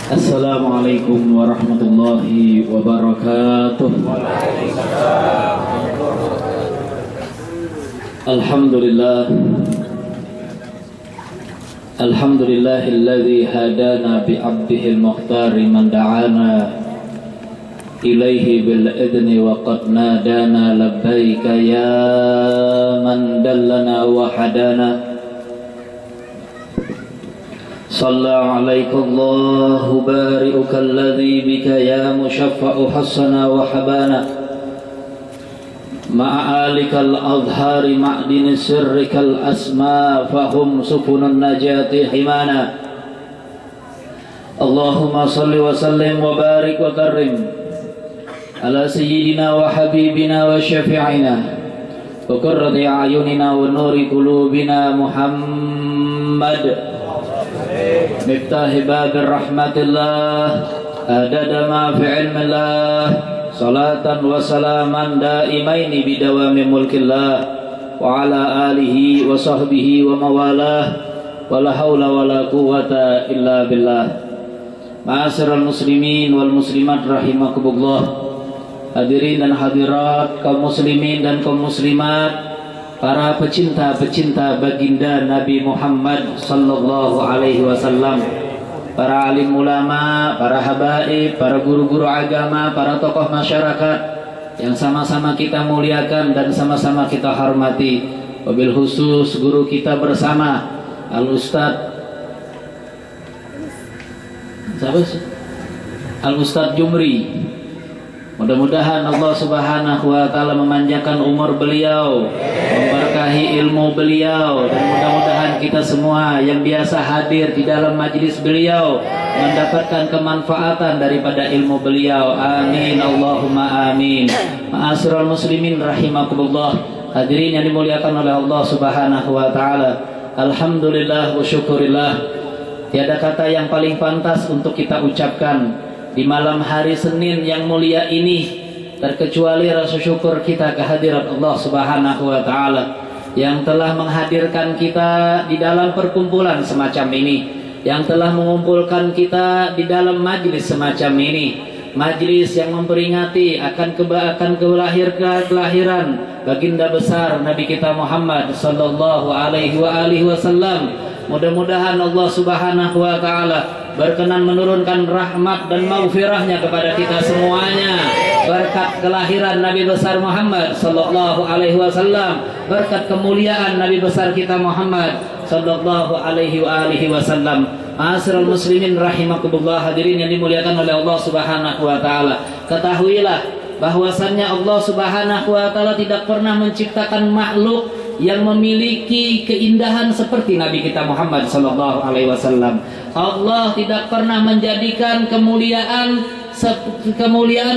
Assalamualaikum warahmatullahi wabarakatuh. Alhamdulillahilladzi hadana bi 'abdihil muhtari man da'ana ilaihi bil idni wa qad nadana labbaika ya man dallana wa hadana. Salla alaika Allahu bari'uka alladhi bika ya mushaffa'u hassana wa habana ma'alikal azhari ma'dini sirrikal asma fahum sufunun najati himana. Allahumma salli wa sallim wa barik wa karim ala sayyidina wa habibina wa syafi'ina wa qurrati a'yunina wa nuri qulubina Muhammad Miftahi babir rahmatillah adada ma fi ilmillah salatan wa salaman daimaini bidawami mulkillah wa ala alihi wa sahbihi wa mawalah wa la hawla wa la quwwata illa billah. Ma'asyiral muslimin wal muslimat rahimakumullah, hadirin dan hadirat kaum muslimin dan kaum muslimat, para pecinta-pecinta baginda Nabi Muhammad sallallahu alaihi wasallam, para alim ulama, para habaib, para guru-guru agama, para tokoh masyarakat yang sama-sama kita muliakan dan sama-sama kita hormati. Wabil khusus guru kita bersama Al-Ustadz Jumri. Mudah-mudahan Allah Subhanahu wa taala memanjangkan umur beliau, memberkahi ilmu beliau, dan mudah-mudahan kita semua yang biasa hadir di dalam majelis beliau mendapatkan kemanfaatan daripada ilmu beliau. Amin Allahumma amin. Ma'asyiral muslimin rahimakumullah, hadirin yang dimuliakan oleh Allah Subhanahu wa taala. Alhamdulillah wa syukurillah. Tiada kata yang paling pantas untuk kita ucapkan di malam hari Senin yang mulia ini terkecuali rasa syukur kita kehadirat Allah Subhanahu wa taala yang telah menghadirkan kita di dalam perkumpulan semacam ini, yang telah mengumpulkan kita di dalam majlis semacam ini, majlis yang memperingati akan kelahiran baginda besar Nabi kita Muhammad sallallahu alaihi wasallam. Mudah-mudahan Allah Subhanahu wa taala berkenan menurunkan rahmat dan maghfirahnya kepada kita semuanya berkat kelahiran Nabi besar Muhammad sallallahu alaihi wasallam, berkat kemuliaan Nabi besar kita Muhammad sallallahu alaihi wasallam. Ma'asyiral muslimin rahimakumullah, hadirin yang dimuliakan oleh Allah Subhanahu wa taala, ketahuilah bahwasannya Allah Subhanahu wa taala tidak pernah menciptakan makhluk yang memiliki keindahan seperti Nabi kita Muhammad sallallahu alaihi wasallam. Allah tidak pernah menjadikan kemuliaan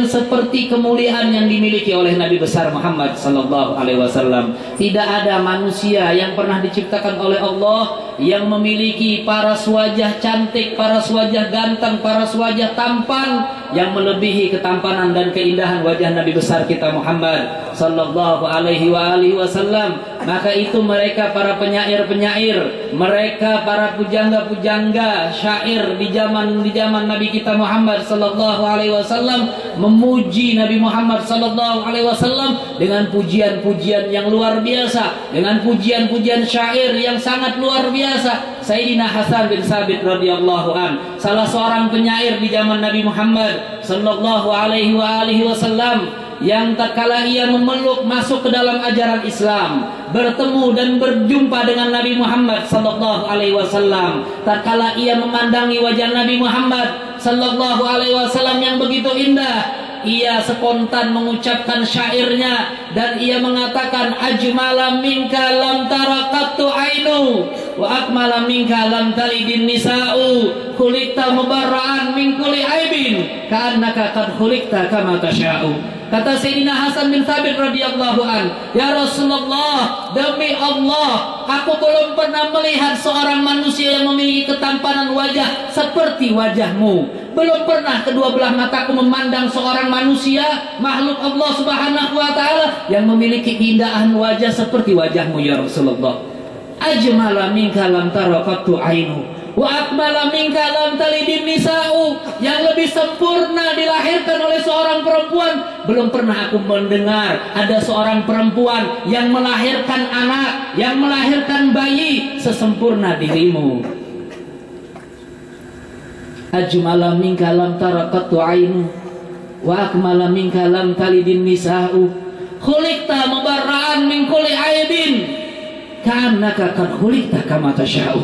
seperti kemuliaan yang dimiliki oleh Nabi besar Muhammad sallallahu alaihi wasallam. Tidak ada manusia yang pernah diciptakan oleh Allah yang memiliki paras wajah cantik, paras wajah ganteng, paras wajah tampan yang melebihi ketampanan dan keindahan wajah Nabi besar kita Muhammad sallallahu alaihi wasallam. Maka itu mereka para penyair-penyair, mereka para pujangga-pujangga syair di zaman Nabi kita Muhammad sallallahu alaihi wasallam memuji Nabi Muhammad sallallahu alaihi wasallam dengan pujian-pujian yang luar biasa, dengan pujian-pujian syair yang sangat luar biasa. Sayyidina Hasan bin Sabit radhiyallahu an, salah seorang penyair di zaman Nabi Muhammad sallallahu alaihi wasallam, yang tatkala ia memeluk masuk ke dalam ajaran Islam, bertemu dan berjumpa dengan Nabi Muhammad sallallahu alaihi wasallam, tatkala ia memandangi wajah Nabi Muhammad sallallahu alaihi wasallam yang begitu indah, ia spontan mengucapkan syairnya dan ia mengatakan, ajmala minka lam tara qattu ainu wa akmala minka lam talidin nisa'u khuliqta mubarra'an min kulli aibin ka'annaka qad khuliqta kama tasha'u. Kata Sayyidina Hasan bin Thabit radhiyallahu an, ya Rasulullah, demi Allah, aku belum pernah melihat seorang manusia yang memiliki ketampanan wajah seperti wajahmu. Belum pernah kedua belah mataku memandang seorang manusia, makhluk Allah Subhanahu wa taala yang memiliki keindahan wajah seperti wajahmu ya Rasulullah. ajmala minka lam tara qattu ainu wa akmala minka lam talidin nisa'u. Yang lebih sempurna dilahirkan oleh seorang perempuan, belum pernah aku mendengar ada seorang perempuan yang melahirkan anak, yang melahirkan bayi sesempurna dirimu. Ajmala minka lam tara qattu ainu wa akmala minka lam talidin nisa'u. Khuliqta mubarra'an min kulli aibin ka'annaka qad khuliqta kama tasya'u.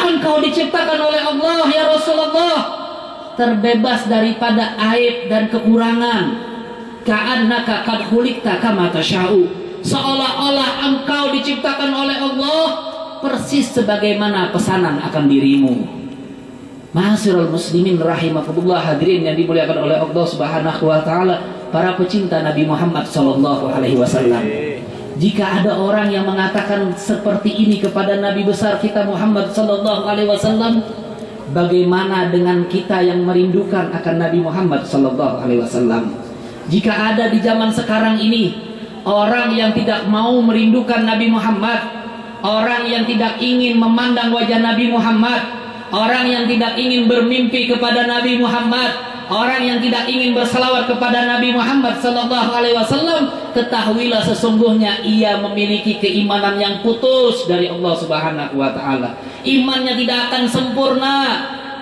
Engkau diciptakan oleh Allah ya Rasulullah terbebas daripada aib dan kekurangan. Ka'annaka qad khuliqta kama tasya'u. Seolah-olah engkau diciptakan oleh Allah persis sebagaimana pesanan akan dirimu. Ma'asyiral muslimin rahimakumullah, hadirin yang dimuliakan oleh Allah Subhanahu wa taala, para pecinta Nabi Muhammad sallallahu alaihi wasallam. Jika ada orang yang mengatakan seperti ini kepada Nabi besar kita Muhammad sallallahu alaihi wasallam, bagaimana dengan kita yang merindukan akan Nabi Muhammad sallallahu alaihi wasallam? Jika ada di zaman sekarang ini orang yang tidak mau merindukan Nabi Muhammad, orang yang tidak ingin memandang wajah Nabi Muhammad, orang yang tidak ingin bermimpi kepada Nabi Muhammad, orang yang tidak ingin berselawat kepada Nabi Muhammad sallallahu alaihi wasallam, ketahuilah sesungguhnya ia memiliki keimanan yang putus dari Allah Subhanahu wa taala. Imannya tidak akan sempurna,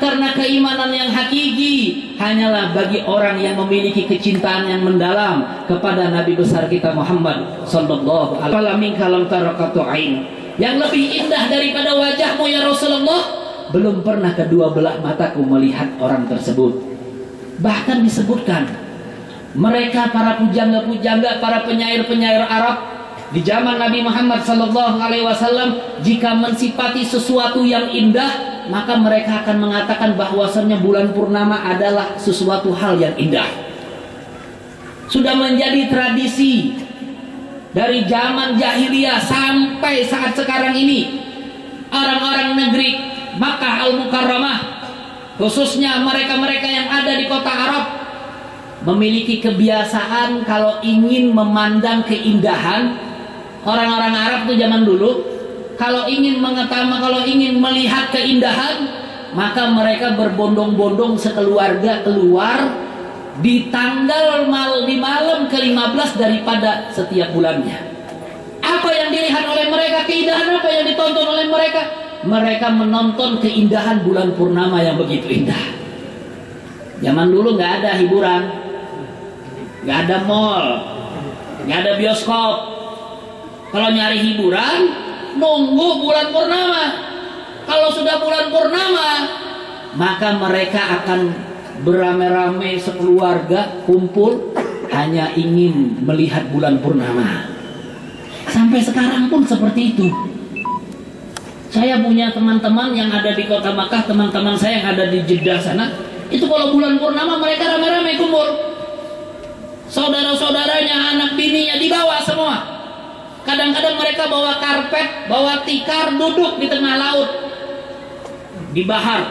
karena keimanan yang hakiki hanyalah bagi orang yang memiliki kecintaan yang mendalam kepada Nabi besar kita Muhammad sallallahu alaihi wasallam. Yang lebih indah daripada wajahmu ya Rasulullah, belum pernah kedua belah mataku melihat orang tersebut. Bahkan disebutkan mereka para pujangga-pujangga, para penyair-penyair Arab di zaman Nabi Muhammad sallallahu alaihi wasallam, jika mensifati sesuatu yang indah, maka mereka akan mengatakan bahwasannya bulan purnama adalah sesuatu hal yang indah. Sudah menjadi tradisi dari zaman jahiliyah sampai saat sekarang ini. Orang-orang negeri Makkah Al-Mukarramah, khususnya mereka-mereka yang ada di kota Arab, memiliki kebiasaan kalau ingin memandang keindahan. Orang-orang Arab itu zaman dulu kalau ingin kalau ingin melihat keindahan, maka mereka berbondong-bondong sekeluarga keluar di di malam ke-15 daripada setiap bulannya. Apa yang dilihat oleh mereka? Keindahan apa yang ditonton oleh mereka? Mereka menonton keindahan bulan purnama yang begitu indah. Zaman dulu nggak ada hiburan, nggak ada mall, nggak ada bioskop. Kalau nyari hiburan, nunggu bulan purnama. Kalau sudah bulan purnama, maka mereka akan beramai-ramai sekeluarga kumpul hanya ingin melihat bulan purnama. Sampai sekarang pun seperti itu. Saya punya teman-teman yang ada di kota Makkah, teman-teman saya yang ada di Jeddah sana, itu kalau bulan purnama mereka ramai-ramai kumpul. Saudara-saudaranya, anak bininya dibawa semua. Kadang-kadang mereka bawa karpet, bawa tikar, duduk di tengah laut, di bahar.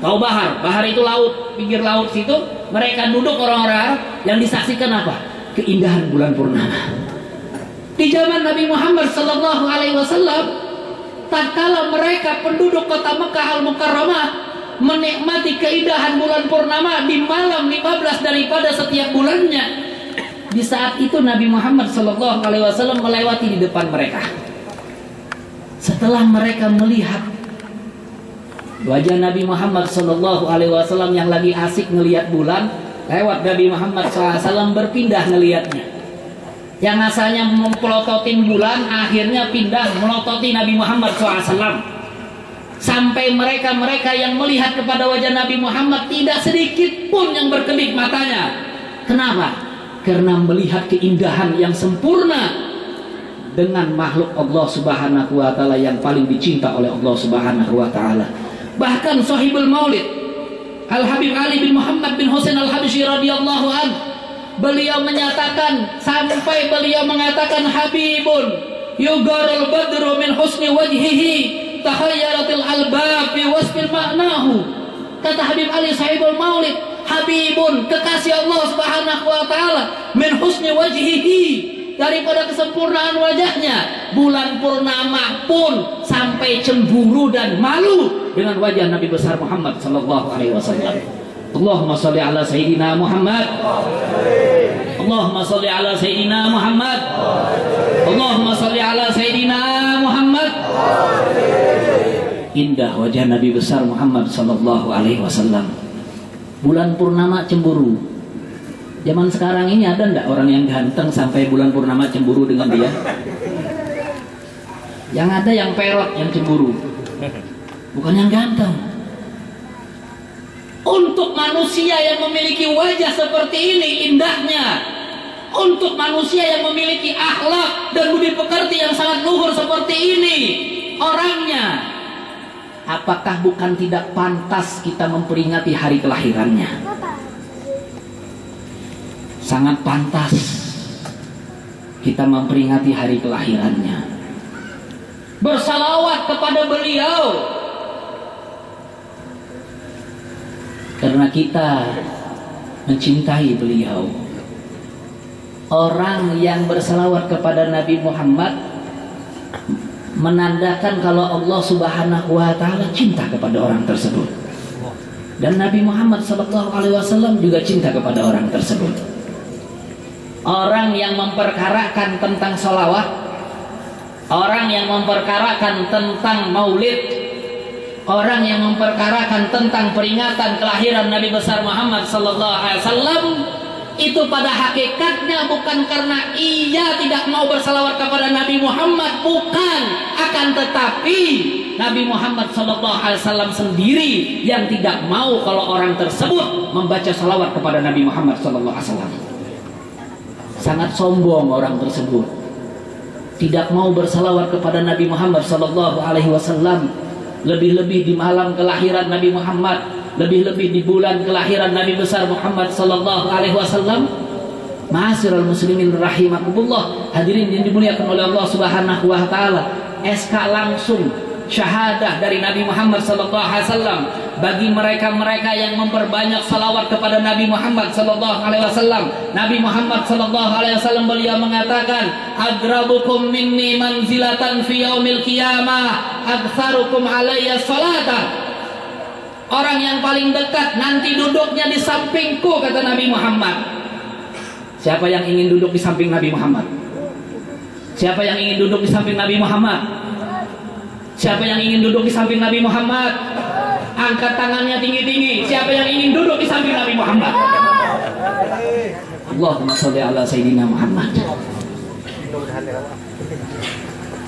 Tahu bahar? Bahar itu laut, pinggir laut situ. Mereka duduk orang-orang Arab, yang disaksikan apa? Keindahan bulan purnama. Di zaman Nabi Muhammad sallallahu alaihi wasallam, tatkala mereka penduduk kota Makkah Al-Mukarramah menikmati keindahan bulan purnama di malam 15 daripada setiap bulannya, di saat itu Nabi Muhammad sallallahu alaihi wasallam melewati di depan mereka. Setelah mereka melihat wajah Nabi Muhammad sallallahu alaihi wasallam yang lagi asik ngelihat bulan, lewat Nabi Muhammad SAW berpindah ngelihatnya. Yang asalnya mempelototin bulan, akhirnya pindah melototi Nabi Muhammad SAW. Sampai mereka-mereka yang melihat kepada wajah Nabi Muhammad tidak sedikit pun yang berkedip matanya. Kenapa? Karena melihat keindahan yang sempurna dengan makhluk Allah Subhanahu wa taala yang paling dicinta oleh Allah Subhanahu wa taala. Bahkan Sahibul Maulid Al-Habib Ali bin Muhammad bin Husain Al-Habsyi radhiyallahu anhu, beliau menyatakan, sampai beliau mengatakan, Habibun yugarul badru min husni wajhihi tahayyaratil albab bi wasfil ma'nahu. Kata Habib Ali Sahibul Maulid, Habibun, kekasih Allah Subhanahu wa taala, min husni wajhihi, daripada kesempurnaan wajahnya. Bulan purnama pun sampai cemburu dan malu dengan wajah Nabi besar Muhammad sallallahu alaihi wasallam. Allahumma shalli ala sayyidina Muhammad. Allahumma shalli ala sayyidina Muhammad. Allahumma shalli ala sayyidina Muhammad. Indah wajah Nabi besar Muhammad sallallahu alaihi wasallam. Bulan purnama cemburu. Zaman sekarang ini ada enggak orang yang ganteng sampai bulan purnama cemburu dengan dia? Yang ada yang perot yang cemburu, bukan yang ganteng. Untuk manusia yang memiliki wajah seperti ini indahnya, untuk manusia yang memiliki akhlak dan budi pekerti yang sangat luhur seperti ini orangnya, apakah bukan tidak pantas kita memperingati hari kelahirannya? Sangat pantas kita memperingati hari kelahirannya, bersalawat kepada beliau, karena kita mencintai beliau. Orang yang bersalawat kepada Nabi Muhammad menandakan kalau Allah Subhanahu wa taala cinta kepada orang tersebut. Dan Nabi Muhammad sallallahu alaihi wasallam juga cinta kepada orang tersebut. Orang yang memperkarakan tentang salawat, orang yang memperkarakan tentang maulid, orang yang memperkarakan tentang peringatan kelahiran Nabi besar Muhammad sallallahu alaihi wasallam, itu pada hakikatnya bukan karena ia tidak mau bersalawat kepada Nabi Muhammad, bukan, akan tetapi Nabi Muhammad sallallahu alaihi wasallam sendiri yang tidak mau kalau orang tersebut membaca salawat kepada Nabi Muhammad sallallahu alaihi wasallam. Sangat sombong orang tersebut, tidak mau bersalawat kepada Nabi Muhammad sallallahu alaihi wasallam, lebih-lebih di malam kelahiran Nabi Muhammad, lebih-lebih di bulan kelahiran Nabi besar Muhammad sallallahu alaihi wasallam. Ma'asyiral muslimin rahimakumullah, hadirin yang dimuliakan oleh Allah Subhanahu wa taala, SK langsung syahadah dari Nabi Muhammad sallallahu alaihi wasallam bagi mereka-mereka yang memperbanyak salawat kepada Nabi Muhammad sallallahu alaihi wasallam. Nabi Muhammad sallallahu alaihi wasallam beliau mengatakan, "Agrabukum minni manzilatan fi yaumil qiyamah aktsarukum alayya salatan." Orang yang paling dekat nanti duduknya di sampingku, kata Nabi Muhammad. Siapa yang ingin duduk di samping Nabi Muhammad? Siapa yang ingin duduk di samping Nabi Muhammad? Siapa yang ingin duduk di samping Nabi Muhammad? Angkat tangannya tinggi-tinggi. Siapa yang ingin duduk di samping Nabi Muhammad? Allahumma sholli ala sayyidina Muhammad.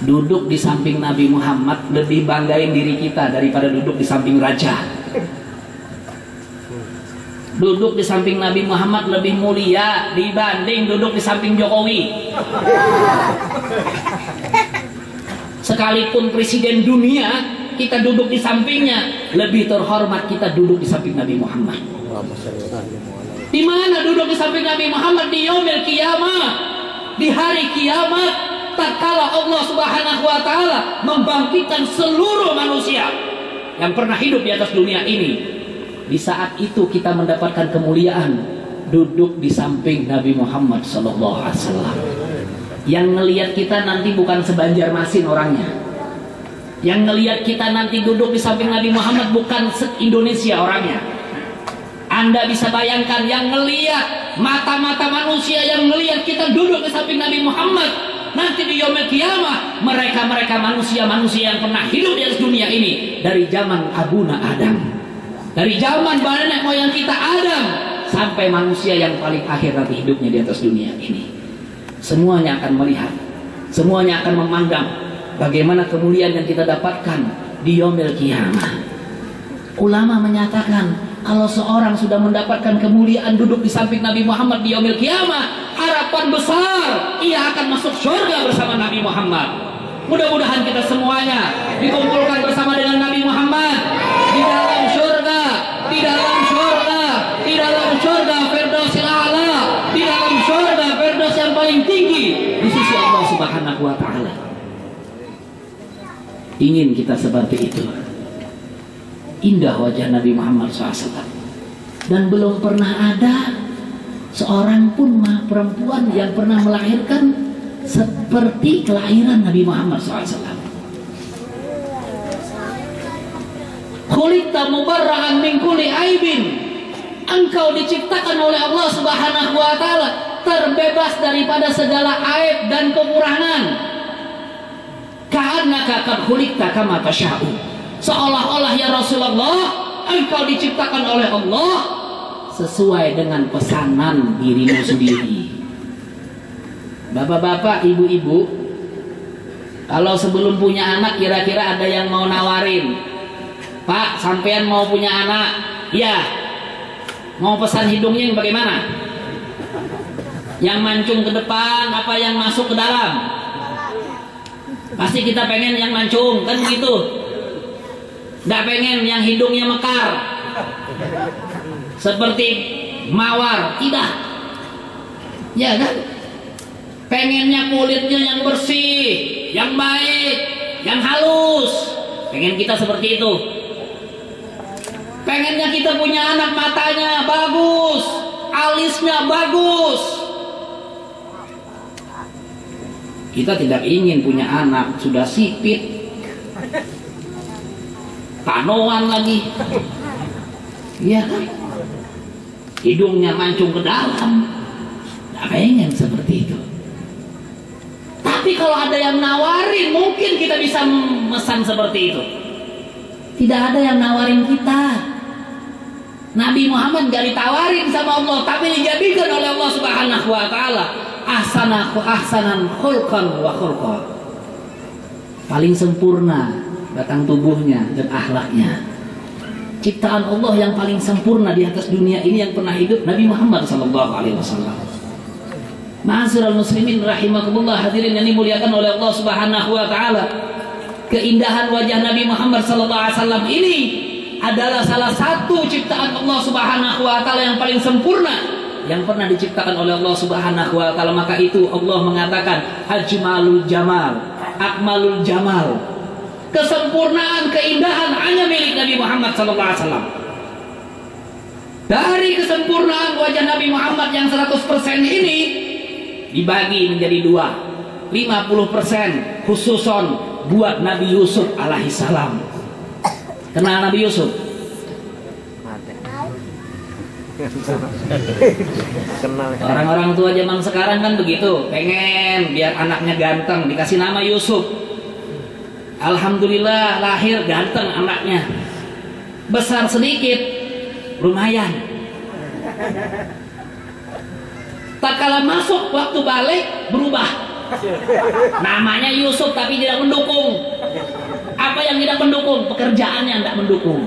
Duduk di samping Nabi Muhammad lebih banggain diri kita daripada duduk di samping raja. Duduk di samping Nabi Muhammad lebih mulia dibanding duduk di samping Jokowi. Sekalipun presiden dunia kita duduk di sampingnya, lebih terhormat kita duduk di samping Nabi Muhammad. Di mana duduk di samping Nabi Muhammad? Di yaumil qiyamah, di hari kiamat, tatkala Allah Subhanahu wa taala membangkitkan seluruh manusia yang pernah hidup di atas dunia ini. Di saat itu kita mendapatkan kemuliaan duduk di samping Nabi Muhammad sallallahu alaihi wasallam. Yang ngelihat kita nanti bukan seBanjarmasin orangnya. Yang ngelihat kita nanti duduk di samping Nabi Muhammad bukan se-Indonesia orangnya. Anda bisa bayangkan yang ngelihat, mata-mata manusia yang ngelihat kita duduk di samping Nabi Muhammad nanti di yaumil qiyamah, mereka manusia-manusia yang pernah hidup di atas dunia ini dari zaman Abuna Adam, dari zaman nenek moyang kita Adam sampai manusia yang paling akhir nanti hidupnya di atas dunia ini. Semuanya akan melihat, semuanya akan memandang bagaimana kemuliaan yang kita dapatkan di yaumil qiyamah. Ulama menyatakan kalau seorang sudah mendapatkan kemuliaan duduk di samping Nabi Muhammad di yaumil qiyamah, harapan besar ia akan masuk surga bersama Nabi Muhammad. Mudah-mudahan kita semuanya dikumpulkan bersama dengan Nabi Muhammad di dalam surga, di dalam surga, di dalam surga Firdausil A'la, di dalam surga Firdaus yang paling tinggi di sisi Allah Subhanahu wa taala. Ingin kita seperti itu. Indah wajah Nabi Muhammad SAW. Dan belum pernah ada seorang pun perempuan yang pernah melahirkan seperti kelahiran Nabi Muhammad SAW. Khuliqta mubarra'an min kulli aibin, engkau diciptakan oleh Allah Subhanahu wa taala terbebas daripada segala aib dan kekurangan. Ka'annaka qad khuliqta kama tasya'u, seolah-olah ya Rasulullah engkau diciptakan oleh Allah sesuai dengan pesanan dirimu sendiri. Bapak-bapak, ibu-ibu, kalau sebelum punya anak kira-kira ada yang mau nawarin, Pak, sampean mau punya anak? Ya. Mau pesan hidungnya yang bagaimana? Yang mancung ke depan apa yang masuk ke dalam? Pasti kita pengen yang mancung, kan begitu? Nggak pengen yang hidungnya mekar seperti mawar, tidak. Ya kan? Pengennya kulitnya yang bersih, yang baik, yang halus. Pengen kita seperti itu. Pengennya kita punya anak matanya bagus, alisnya bagus. Kita tidak ingin punya anak sudah sipit, tanoan lagi, iya kan? Hidungnya mancung ke dalam. Tidak pengen seperti itu. Tapi kalau ada yang nawarin, mungkin kita bisa memesan seperti itu. Tidak ada yang nawarin kita. Nabi Muhammad gak ditawarin sama Allah, tapi dijadikan oleh Allah Subhanahu wa taala ahsanan khulqan wa khulqa. Paling sempurna batang tubuhnya dan akhlaknya. Ciptaan Allah yang paling sempurna di atas dunia ini yang pernah hidup, Nabi Muhammad sallallahu alaihi wasallam. Ma'asyiral muslimin rahimakumullah, hadirin yang dimuliakan oleh Allah Subhanahu wa taala. Keindahan wajah Nabi Muhammad sallallahu alaihi wasallam ini adalah salah satu ciptaan Allah Subhanahu wa taala yang paling sempurna yang pernah diciptakan oleh Allah Subhanahu wa taala. Maka itu Allah mengatakan ajmalul jamal, akmalul jamal. Kesempurnaan, keindahan hanya milik Nabi Muhammad sallallahu alaihi wasallam. Dari kesempurnaan wajah Nabi Muhammad yang 100% ini dibagi menjadi dua. 50% khususon buat Nabi Yusuf alaihissalam. Kenal Nabi Yusuf? Orang-orang tua zaman sekarang kan begitu, pengen biar anaknya ganteng, dikasih nama Yusuf. Alhamdulillah lahir ganteng anaknya. Besar sedikit lumayan. Tak kala masuk waktu balik berubah. Namanya Yusuf tapi tidak mendukung. Apa yang tidak mendukung? Pekerjaannya tidak mendukung.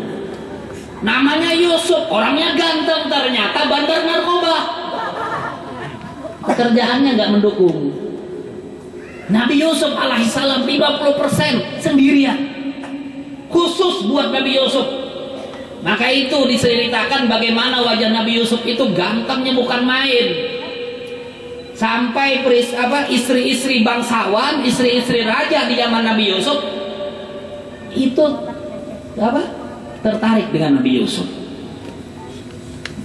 Namanya Yusuf, orangnya ganteng, ternyata bandar narkoba. Pekerjaannya nggak mendukung. Nabi Yusuf alaihissalam 50% sendirian. Khusus buat Nabi Yusuf. Maka itu diceritakan bagaimana wajah Nabi Yusuf itu gantengnya bukan main. Sampai istri-istri bangsawan, istri-istri raja di zaman Nabi Yusuf itu tertarik dengan Nabi Yusuf.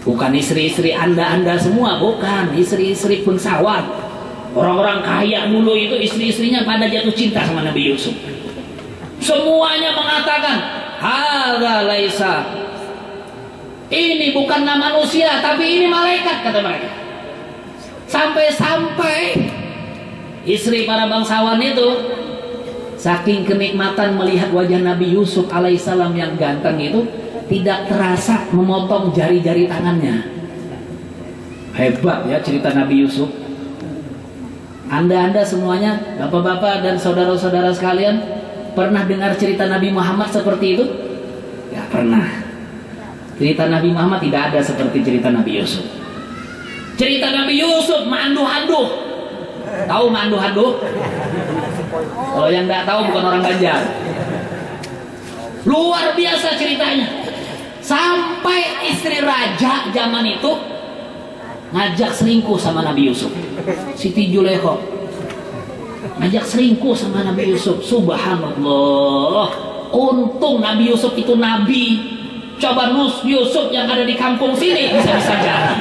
Bukan istri-istri anda semua, bukan istri-istri bangsawan. Orang-orang kaya dulu itu istri-istrinya pada jatuh cinta sama Nabi Yusuf. Semuanya mengatakan hadza laisa, ini bukan manusia tapi ini malaikat, kata mereka. Sampai-sampai istri para bangsawan itu saking kenikmatan melihat wajah Nabi Yusuf alaihissalam yang ganteng itu tidak terasa memotong jari-jari tangannya. Hebat ya cerita Nabi Yusuf. Anda semuanya, bapak-bapak dan saudara-saudara sekalian, pernah dengar cerita Nabi Muhammad seperti itu? Tidak pernah. Cerita Nabi Muhammad tidak ada seperti cerita Nabi Yusuf. Cerita Nabi Yusuf manduh-handuh. Tahu manduh-handuh? Kalau yang tidak tahu bukan orang Banjar. Luar biasa ceritanya. Sampai istri raja zaman itu ngajak selingkuh sama Nabi Yusuf. Siti Julekho ngajak selingkuh sama Nabi Yusuf. Subhanallah. Untung Nabi Yusuf itu nabi. Coba Yusuf yang ada di kampung sini bisa jadi.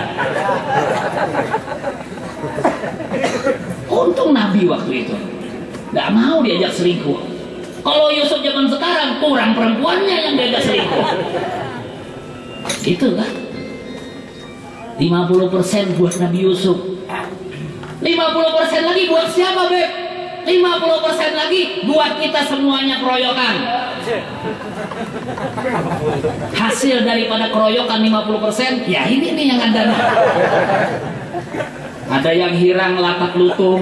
Untung Nabi waktu itu nggak mau diajak selingkuh. Kalau Yusuf zaman sekarang kurang perempuannya yang diajak selingkuh. Itu kan 50% buat Nabi Yusuf, 50% lagi buat siapa, Beb? 50% lagi buat kita semuanya keroyokan. Hasil daripada keroyokan 50%, ya ini nih yang ada. Ada yang hirang latak lutung,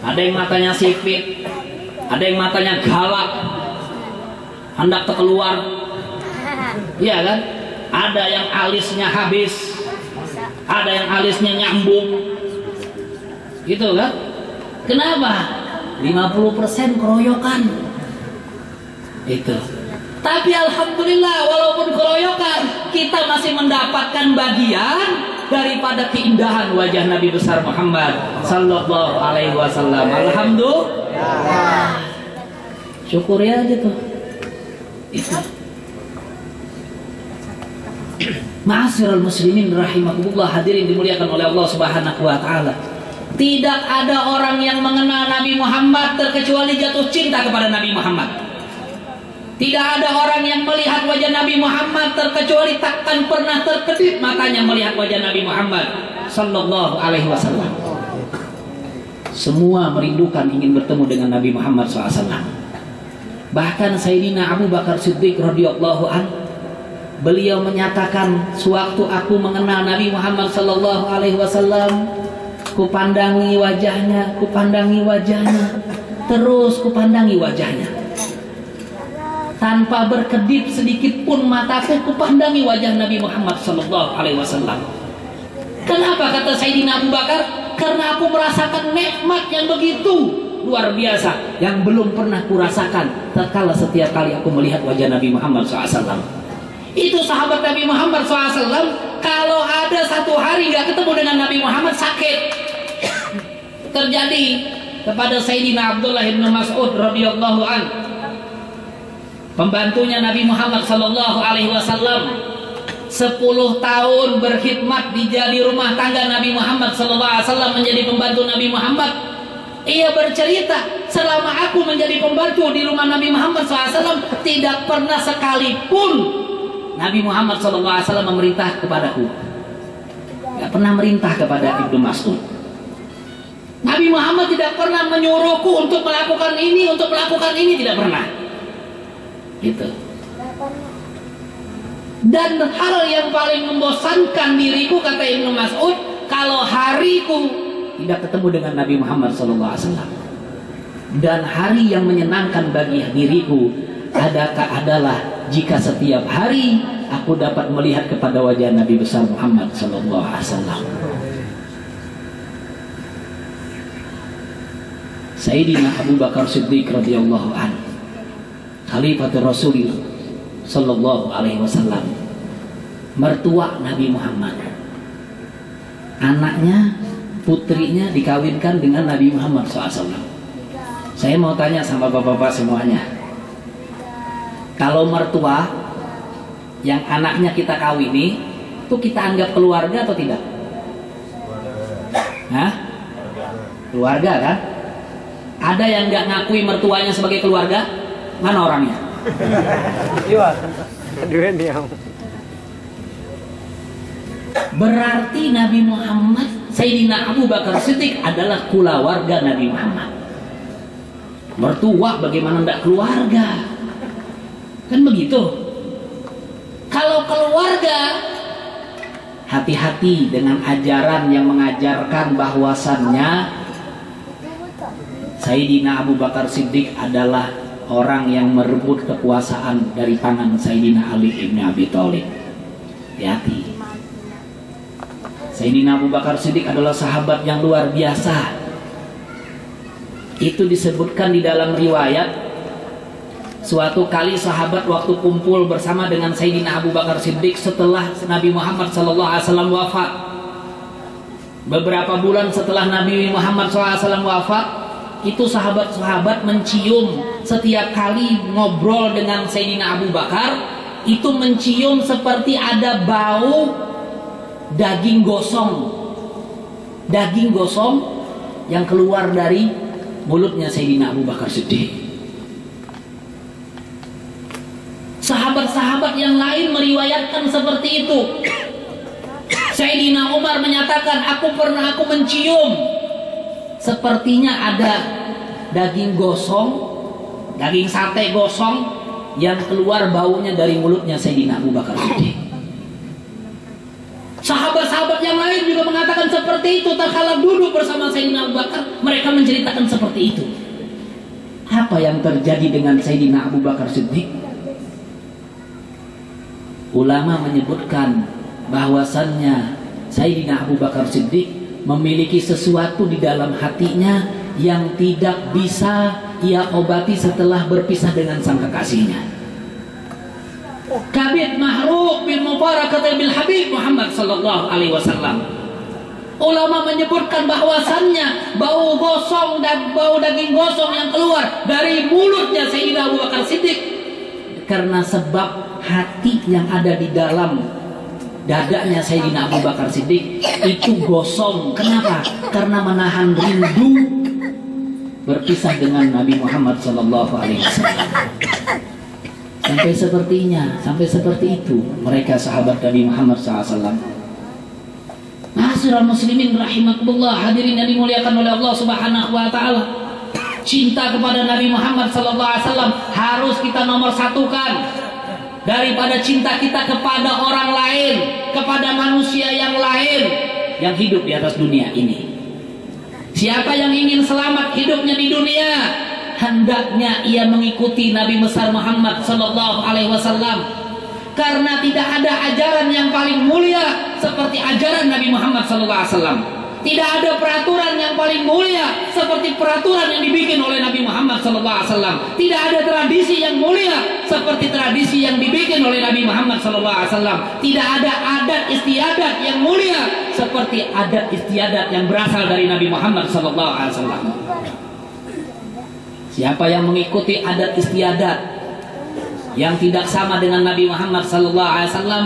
ada yang matanya sipit, ada yang matanya galak, hendak terkeluar, iya kan? Ada yang alisnya habis, ada yang alisnya nyambung, gitu kan? Kenapa? 50% keroyokan. Itu. Tapi alhamdulillah walaupun keroyokan, kita masih mendapatkan bagian daripada keindahan wajah Nabi besar Muhammad sallallahu alaihi wasallam. Alhamdulillah. Syukuri aja tuh. Itu. Ma'asyiral muslimin rahimakumullah, hadirin dimuliakan oleh Allah Subhanahu wa taala. Tidak ada orang yang mengenal Nabi Muhammad terkecuali jatuh cinta kepada Nabi Muhammad. Tidak ada orang yang melihat wajah Nabi Muhammad terkecuali takkan pernah terkedip matanya melihat wajah Nabi Muhammad sallallahu alaihi wasallam. Semua merindukan ingin bertemu dengan Nabi Muhammad SAW. Bahkan Sayyidina Abu Bakar Siddiq radhiyallahu anhu, beliau menyatakan, sewaktu aku mengenal Nabi Muhammad sallallahu alaihi wasallam, kupandangi wajahnya, terus kupandangi wajahnya. Tanpa berkedip sedikit pun mataku, kupandangi wajah Nabi Muhammad sallallahu alaihi wasallam. Kenapa, kata Sayyidina Abu Bakar? Karena aku merasakan nikmat yang begitu luar biasa yang belum pernah kurasakan tatkala setiap kali aku melihat wajah Nabi Muhammad SAW. Itu sahabat Nabi Muhammad SAW, kalau ada satu hari nggak ketemu dengan Nabi Muhammad, sakit. Terjadi kepada Sayyidina Abdullah bin Mas'ud radhiyallahu an, pembantunya Nabi Muhammad sallallahu alaihi wasallam, 10 tahun berkhidmat di rumah tangga Nabi Muhammad sallallahu alaihi wasallam, menjadi pembantu Nabi Muhammad. Ia bercerita, selama aku menjadi pembantu di rumah Nabi Muhammad SAW, tidak pernah sekalipun Nabi Muhammad SAW memerintah kepadaku. Tidak pernah merintah kepada Ibnu Mas'ud. Nabi Muhammad tidak pernah menyuruhku untuk melakukan ini, tidak pernah. Gitu. Dan hal yang paling membosankan diriku, kata Ibnu Mas'ud, kalau hariku tidak ketemu dengan Nabi Muhammad SAW. Dan hari yang menyenangkan bagi diriku adalah jika setiap hari aku dapat melihat kepada wajah Nabi besar Muhammad SAW. Sayyidina Abu Bakar Siddiq radhiyallahu anhu, Khalifatul Rasul sallallahu alaihi wasallam, mertua Nabi Muhammad, anaknya, putrinya dikawinkan dengan Nabi Muhammad SAW. Saya mau tanya sama bapak-bapak semuanya, kalau mertua yang anaknya kita kawini, itu kita anggap keluarga atau tidak? Hah? Keluarga kan? Ada yang nggak ngakui mertuanya sebagai keluarga? Mana orangnya? Berarti Nabi Muhammad, Sayyidina Abu Bakar Siddiq adalah keluarga Nabi Muhammad. Mertua bagaimana tidak keluarga? Kan begitu. Kalau keluarga, hati-hati dengan ajaran yang mengajarkan bahwasannya Sayyidina Abu Bakar Siddiq adalah orang yang merebut kekuasaan dari tangan Sayyidina Ali ibn Abi Thalib. Hati-hati. Sayyidina Abu Bakar Siddiq adalah sahabat yang luar biasa. Itu disebutkan di dalam riwayat, suatu kali sahabat waktu kumpul bersama dengan Sayyidina Abu Bakar Siddiq setelah Nabi Muhammad SAW wafat. Beberapa bulan setelah Nabi Muhammad SAW wafat, itu sahabat-sahabat mencium, setiap kali ngobrol dengan Sayyidina Abu Bakar, itu mencium seperti ada bau daging gosong daging gosong yang keluar dari mulutnya Sayyidina Abu Bakar Siddiq. Sahabat-sahabat yang lain meriwayatkan seperti itu. Sayyidina Umar menyatakan, aku mencium sepertinya ada daging gosong, daging sate gosong yang keluar baunya dari mulutnya Sayyidina Abu Bakar Siddiq. Sahabat-sahabat yang lain juga mengatakan seperti itu. Tatkala duduk bersama Sayyidina Abu Bakar, mereka menceritakan seperti itu. Apa yang terjadi dengan Sayyidina Abu Bakar Siddiq? Ulama menyebutkan bahwasannya Sayyidina Abu Bakar Siddiq memiliki sesuatu di dalam hatinya yang tidak bisa ia obati setelah berpisah dengan sang kekasihnya. Kabid mahruq bin mubarakatil bil Habib Muhammad sallallahu alaihi wasallam. Ulama menyebutkan bahwasannya bau gosong dan bau daging gosong yang keluar dari mulutnya Sayyidina Abu Bakar Siddiq karena sebab hati yang ada di dalam dadanya Sayyidina Abu Bakar Siddiq itu gosong. Kenapa? Karena menahan rindu berpisah dengan Nabi Muhammad sallallahu alaihi wasallam. Sampai seperti itu mereka sahabat Nabi Muhammad SAW. Ma'asyiral muslimin rahimakumullah, hadirin yang dimuliakan oleh Allah Subhanahu wa taala. Cinta kepada Nabi Muhammad SAW harus kita nomor satukan daripada cinta kita kepada orang lain, kepada manusia yang lain yang hidup di atas dunia ini. Siapa yang ingin selamat hidupnya di dunia, hendaknya ia mengikuti Nabi besar Muhammad sallallahu alaihi wasallam, karena tidak ada ajaran yang paling mulia seperti ajaran Nabi Muhammad sallallahu alaihi wasallam. Tidak ada peraturan yang paling mulia seperti peraturan yang dibikin oleh Nabi Muhammad sallallahu alaihi wasallam. Tidak ada tradisi yang mulia seperti tradisi yang dibikin oleh Nabi Muhammad sallallahu alaihi wasallam. Tidak ada adat istiadat yang mulia seperti adat istiadat yang berasal dari Nabi Muhammad sallallahu alaihi wasallam. Siapa yang mengikuti adat istiadat yang tidak sama dengan Nabi Muhammad sallallahu alaihi wasallam,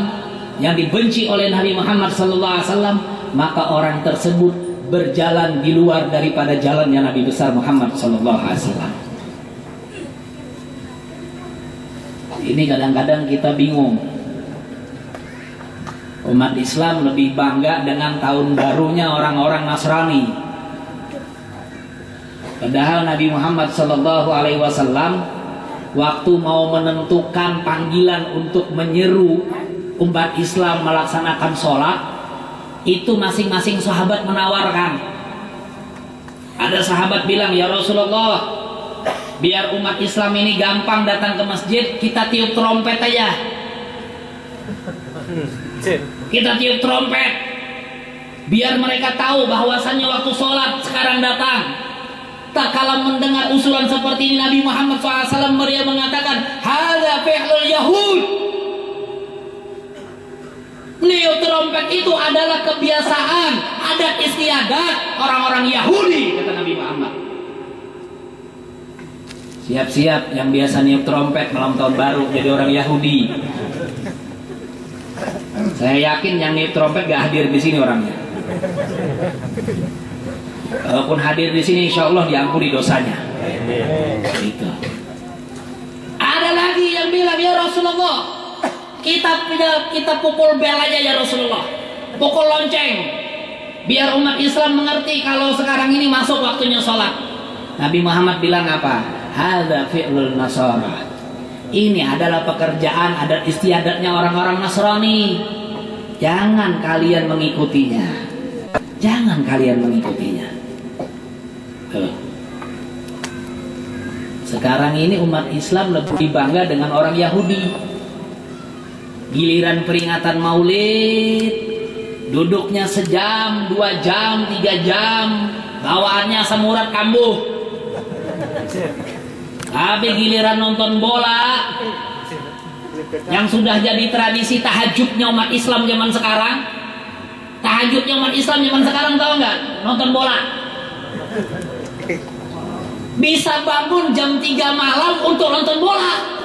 yang dibenci oleh Nabi Muhammad sallallahu alaihi wasallam, maka orang tersebut berjalan di luar daripada jalannya Nabi besar Muhammad sallallahu alaihi wasallam. Ini kadang-kadang kita bingung. Umat Islam lebih bangga dengan tahun barunya orang-orang Nasrani. Padahal Nabi Muhammad sallallahu alaihi wasallam waktu mau menentukan panggilan untuk menyeru umat Islam melaksanakan sholat, itu masing-masing sahabat menawarkan. Ada sahabat bilang, ya Rasulullah, biar umat Islam ini gampang datang ke masjid, kita tiup trompet aja. Kita tiup trompet, biar mereka tahu bahwasannya waktu sholat sekarang datang. Tak kala mendengar usulan seperti ini, Nabi Muhammad SAW beliau mengatakan, hadza fi'lul Yahud. Niup trompet itu adalah kebiasaan, adat istiadat orang-orang Yahudi, kata Nabi Muhammad. Siap-siap yang biasa niup trompet malam tahun baru jadi orang Yahudi. Saya yakin yang niup trompet gak hadir di sini orangnya. Walaupun hadir di sini, insya Allah diampuni dosanya. Gitu. Ada lagi yang bilang, ya Rasulullah, kita pukul bel aja ya Rasulullah, pukul lonceng, biar umat Islam mengerti kalau sekarang ini masuk waktunya sholat. Nabi Muhammad bilang apa? Hadza fi'lul Nasara. Ini adalah pekerjaan adat istiadatnya orang-orang Nasrani. Jangan kalian mengikutinya. Jangan kalian mengikutinya. Sekarang ini umat Islam lebih bangga dengan orang Yahudi. Giliran peringatan Maulid, duduknya sejam, 2 jam, 3 jam, bawaannya semurat kambuh. Tapi giliran nonton bola, yang sudah jadi tradisi tahajudnya umat Islam zaman sekarang. Tahajudnya umat Islam zaman sekarang tahu nggak? Nonton bola. Bisa bangun jam 3 malam untuk nonton bola.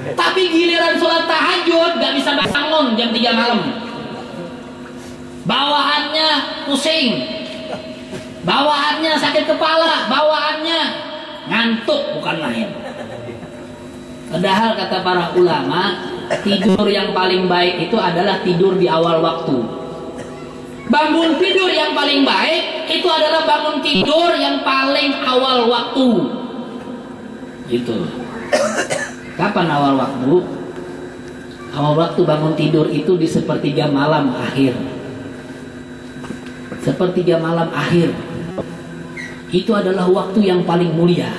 Tapi giliran sholat tahajud gak bisa bangun jam 3 malam. bawaannya pusing, bawaannya sakit kepala, bawaannya ngantuk, bukan main. Padahal kata para ulama, tidur yang paling baik itu adalah tidur di awal waktu. Bangun tidur yang paling baik itu adalah bangun tidur yang paling awal waktu. Gitu. Kapan awal waktu? Awal waktu bangun tidur itu di sepertiga malam akhir. Sepertiga malam akhir itu adalah waktu yang paling mulia.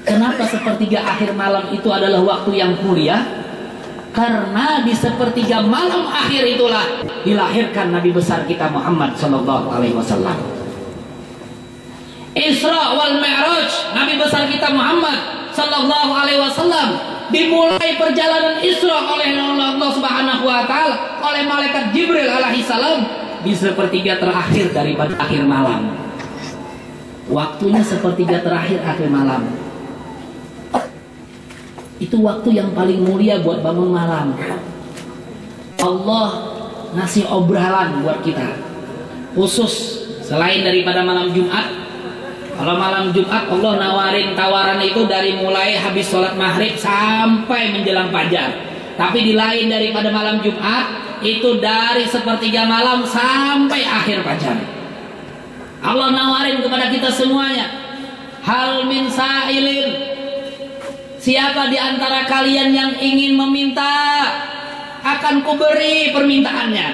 Kenapa sepertiga akhir malam itu adalah waktu yang mulia? Karena di sepertiga malam akhir itulah dilahirkan Nabi besar kita Muhammad sallallahu alaihi wasallam. Isra wal Mi'raj, Nabi besar kita Muhammad sallallahu alaihi wasallam dimulai perjalanan Isra oleh Allah Subhanahu wa taala oleh malaikat Jibril alaihi salam di sepertiga terakhir daripada akhir malam. Waktunya sepertiga terakhir akhir malam. Itu waktu yang paling mulia buat bangun malam. Allah ngasih obrolan buat kita khusus selain daripada malam Jumat. Kalau malam Jumat Allah nawarin tawaran itu dari mulai habis sholat maghrib sampai menjelang fajar. Tapi di lain daripada malam Jumat itu dari sepertiga malam sampai akhir fajar. Allah nawarin kepada kita semuanya, hal min sa'ilin, siapa di antara kalian yang ingin meminta, akan kuberi permintaannya.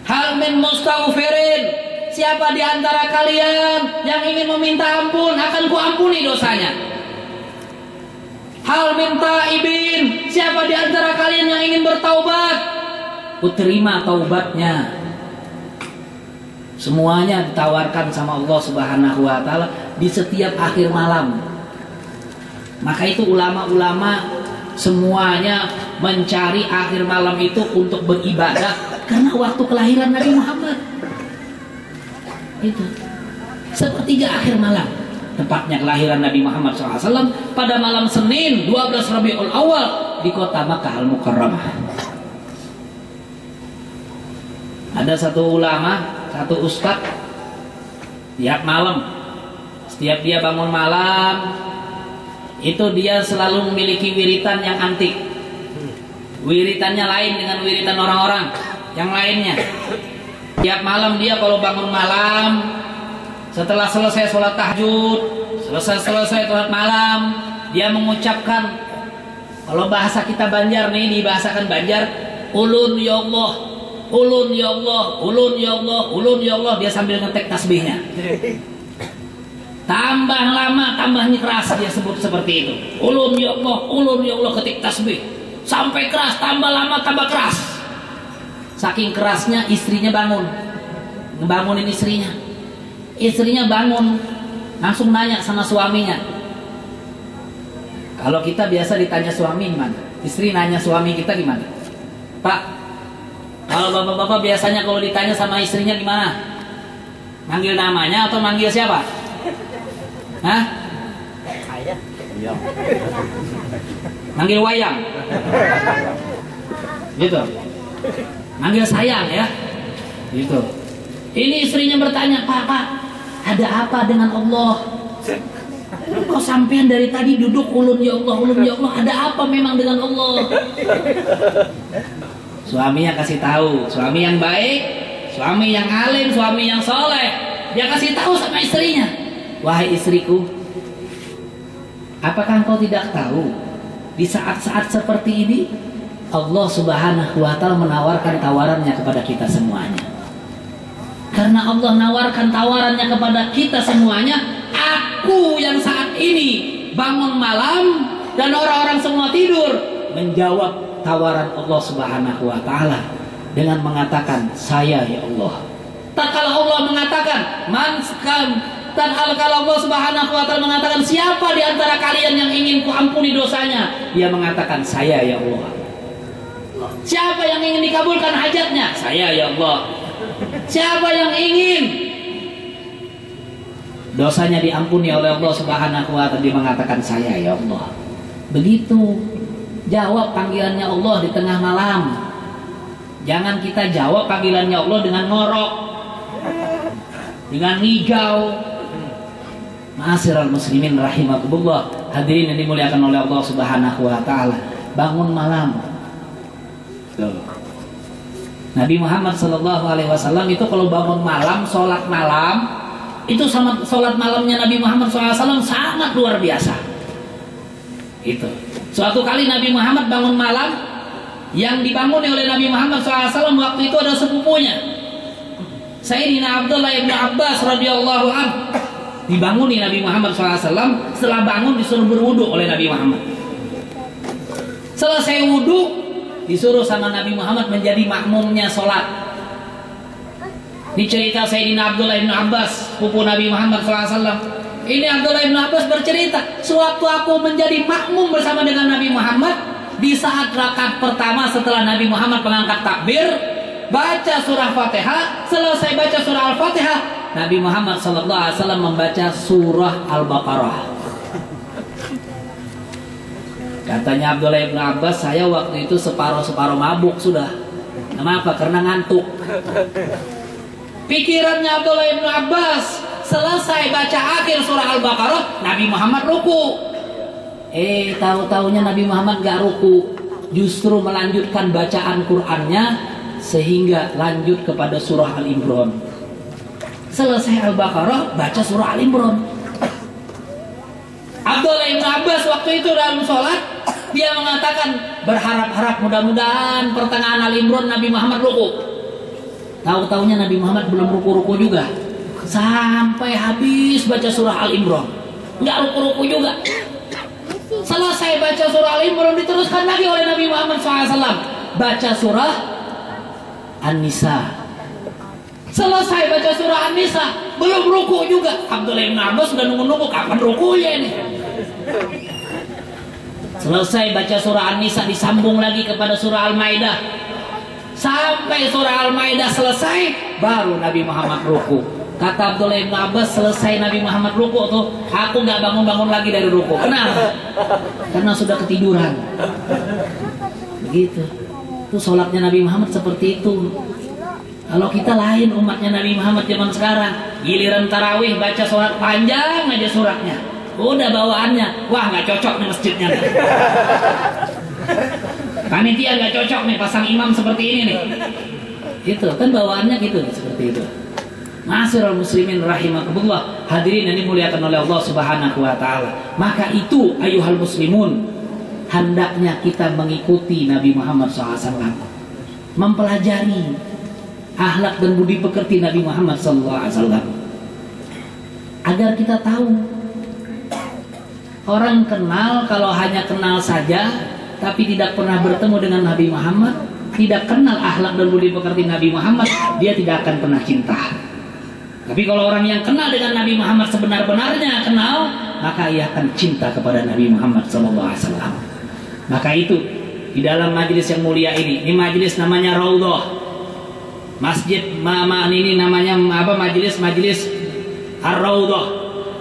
Hal min mustaghfirin, siapa di antara kalian yang ingin meminta ampun, akan kuampuni dosanya. Hal min taibin, siapa di antara kalian yang ingin bertaubat, kuterima taubatnya. Semuanya ditawarkan sama Allah Subhanahu wa taala di setiap akhir malam. Maka itu ulama-ulama semuanya mencari akhir malam itu untuk beribadah karena waktu kelahiran Nabi Muhammad. Itu sepertiga akhir malam, tepatnya kelahiran Nabi Muhammad SAW pada malam Senin 12 Rabiul Awal di kota Makkah Al-Mukarramah. Ada satu ulama, satu ustadz, tiap malam, setiap dia bangun malam itu dia selalu memiliki wiritan yang antik. Wiritannya lain dengan wiritan orang-orang yang lainnya. Tiap malam dia kalau bangun malam, setelah selesai sholat tahajud, selesai sholat malam, dia mengucapkan, kalau bahasa kita Banjar nih, dibahasakan Banjar, ulun ya Allah, ulun ya Allah, ulun ya Allah, ulun ya Allah. Dia sambil ngetek tasbihnya. Tambah lama tambahnya keras dia sebut seperti itu. Ulun ya Allah, ketik tasbih. Sampai keras, tambah lama tambah keras. Saking kerasnya istrinya bangun, ngebangunin istrinya. Istrinya bangun, langsung nanya sama suaminya. Kalau kita biasa ditanya suami gimana? Istri nanya suami kita gimana? Pak, kalau bapak-bapak biasanya kalau ditanya sama istrinya gimana? Manggil namanya atau manggil siapa? Hah? Ayah. Manggil wayang. Gitu. Manggil sayang ya. Gitu. Ini istrinya bertanya, Pak, ada apa dengan Allah? Kok sampean dari tadi duduk ulun ya Allah, ada apa memang dengan Allah? Suaminya kasih tahu, suami yang baik, suami yang alim, suami yang soleh. Dia kasih tahu sama istrinya, wahai istriku, apakah engkau tidak tahu di saat-saat seperti ini Allah Subhanahu wa taala menawarkan tawarannya kepada kita semuanya. Karena Allah nawarkan tawarannya kepada kita semuanya, aku yang saat ini bangun malam dan orang-orang semua tidur, menjawab tawaran Allah Subhanahu wa taala dengan mengatakan, saya ya Allah. Tak kalau Allah mengatakan, dan kalau Allah Subhanahu wa taala mengatakan, siapa di antara kalian yang ingin kuampuni dosanya? Dia mengatakan, saya ya Allah. Siapa yang ingin dikabulkan hajatnya? Saya ya Allah. Siapa yang ingin dosanya diampuni oleh Allah Subhanahu wa taala, dia mengatakan, saya ya Allah. Begitu jawab panggilannya Allah di tengah malam. Jangan kita jawab panggilannya Allah dengan ngorok, dengan ngigau. Ma'asyiral muslimin rahimakumullah, hadirin yang dimuliakan oleh Allah Subhanahu wa taala. Bangun malam. Nabi Muhammad SAW itu kalau bangun malam, sholat malam, itu sama sholat malamnya Nabi Muhammad SAW sangat luar biasa. Itu. Suatu kali Nabi Muhammad bangun malam, yang dibangun oleh Nabi Muhammad SAW waktu itu ada sepupunya, Sayyidina Abdullah ibn Abbas radhiyallahu anhu. Dibanguni Nabi Muhammad SAW, setelah bangun disuruh berwudu oleh Nabi Muhammad. Selesai wudu, disuruh sama Nabi Muhammad menjadi makmumnya sholat. Ini cerita Sayyidina Abdullah ibn Abbas, sepupu Nabi Muhammad SAW. Ini Abdullah ibn Abbas bercerita, sewaktu aku menjadi makmum bersama dengan Nabi Muhammad, di saat rakaat pertama setelah Nabi Muhammad mengangkat takbir, baca surah Fatihah, selesai baca surah Al-Fatihah, Nabi Muhammad SAW membaca surah Al-Baqarah. Katanya Abdullah ibn Abbas, saya waktu itu separuh-separuh mabuk sudah. Kenapa? Karena ngantuk. Pikirannya Abdullah ibn Abbas, selesai baca akhir surah Al-Baqarah, Nabi Muhammad ruku. Tahu-taunya Nabi Muhammad gak ruku, justru melanjutkan bacaan Qur'annya sehingga lanjut kepada surah Al-Imran. Selesai Al-Baqarah, baca surah Al-Imran. Abdullah ibn Abbas waktu itu dalam sholat, dia mengatakan berharap-harap mudah-mudahan pertengahan Al-Imran Nabi Muhammad ruku. Tahu-taunya Nabi Muhammad belum ruku-ruku juga, sampai habis baca surah Al-Imran, nggak ruku-ruku juga. Selesai baca surah Al-Imran, diteruskan lagi oleh Nabi Muhammad SAW, baca surah An-Nisa. Selesai baca surah An-Nisa, belum ruku juga. Abdullah bin Abbas sudah nunggu-nunggu kapan rukunya ini. Selesai baca surah An-Nisa, disambung lagi kepada surah Al-Maidah. Sampai surah Al-Maidah selesai, baru Nabi Muhammad ruku. Kata Abdullah bin Abbas, selesai Nabi Muhammad ruku tuh, aku nggak bangun-bangun lagi dari ruku. Kenapa? Karena sudah ketiduran. Begitu. Itu sholatnya Nabi Muhammad seperti itu. Kalau kita lain umatnya Nabi Muhammad zaman sekarang, giliran tarawih baca sholat panjang aja suratnya, udah bawaannya, wah nggak cocok nih masjidnya. Panitia nggak cocok nih pasang imam seperti ini nih. Itu kan bawaannya gitu, seperti itu. Ma'asyiral muslimin rahimakumullah, hadirin yang dimuliakan oleh Allah Subhanahu wa taala. Maka itu ayuhal muslimun, hendaknya kita mengikuti Nabi Muhammad SAW, mempelajari akhlak dan budi pekerti Nabi Muhammad SAW, agar kita tahu. Orang kenal kalau hanya kenal saja tapi tidak pernah bertemu dengan Nabi Muhammad, tidak kenal akhlak dan budi pekerti Nabi Muhammad, dia tidak akan pernah cinta. Tapi kalau orang yang kenal dengan Nabi Muhammad sebenar-benarnya kenal, maka ia akan cinta kepada Nabi Muhammad SAW. Maka itu di dalam majelis yang mulia ini majelis namanya Raudhah. Masjid ini namanya apa? Majelis Ar-Raudhah.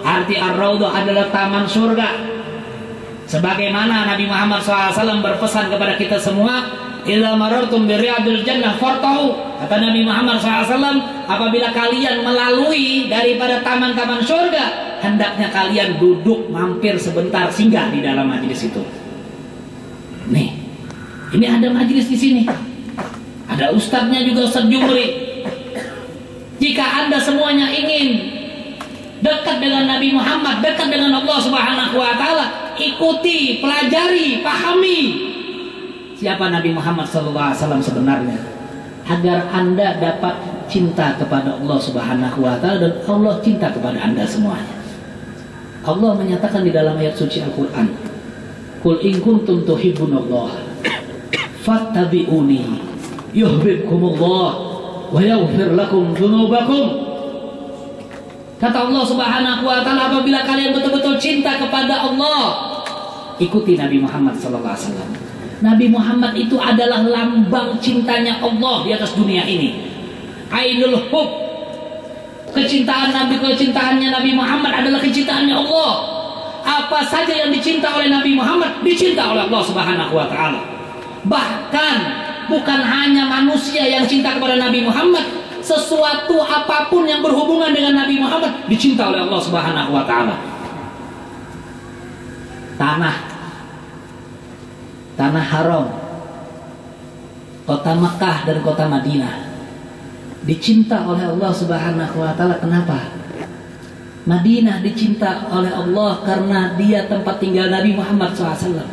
Arti Ar-Raudhah adalah taman surga. Sebagaimana Nabi Muhammad SAW berpesan kepada kita semua, idza marartum bi riyadil jannah fartahu. Kata Nabi Muhammad SAW, apabila kalian melalui daripada taman-taman surga, hendaknya kalian duduk mampir sebentar, singgah di dalam majelis itu. Nih, ini ada majelis di sini. Ada ustadznya juga, Ustadz Jumri. Jika Anda semuanya ingin dekat dengan Nabi Muhammad, dekat dengan Allah Subhanahu wa taala, ikuti, pelajari, pahami siapa Nabi Muhammad SAW sebenarnya, agar Anda dapat cinta kepada Allah Subhanahu wa taala dan Allah cinta kepada Anda semuanya. Allah menyatakan di dalam ayat suci Al-Qur'an, "Qul in kuntum tuhibbunallaha fattabi'uni yuhibbukumullah wa yaghfir lakum dzunubakum." Kata Allah Subhanahu wa taala, apabila kalian betul-betul cinta kepada Allah, ikuti Nabi Muhammad sallallahu alaihi wasallam. Nabi Muhammad itu adalah lambang cintanya Allah di atas dunia ini. Ainul hub. Kecintaannya Nabi Muhammad adalah kecintaannya Allah. Apa saja yang dicinta oleh Nabi Muhammad dicinta oleh Allah Subhanahu wa taala. Bahkan bukan hanya manusia yang cinta kepada Nabi Muhammad, sesuatu apapun yang berhubungan dengan Nabi Muhammad dicinta oleh Allah Subhanahu wa taala. Tanah haram, kota Mekah dan kota Madinah dicinta oleh Allah Subhanahu wa taala. Kenapa? Madinah dicinta oleh Allah karena dia tempat tinggal Nabi Muhammad SAW.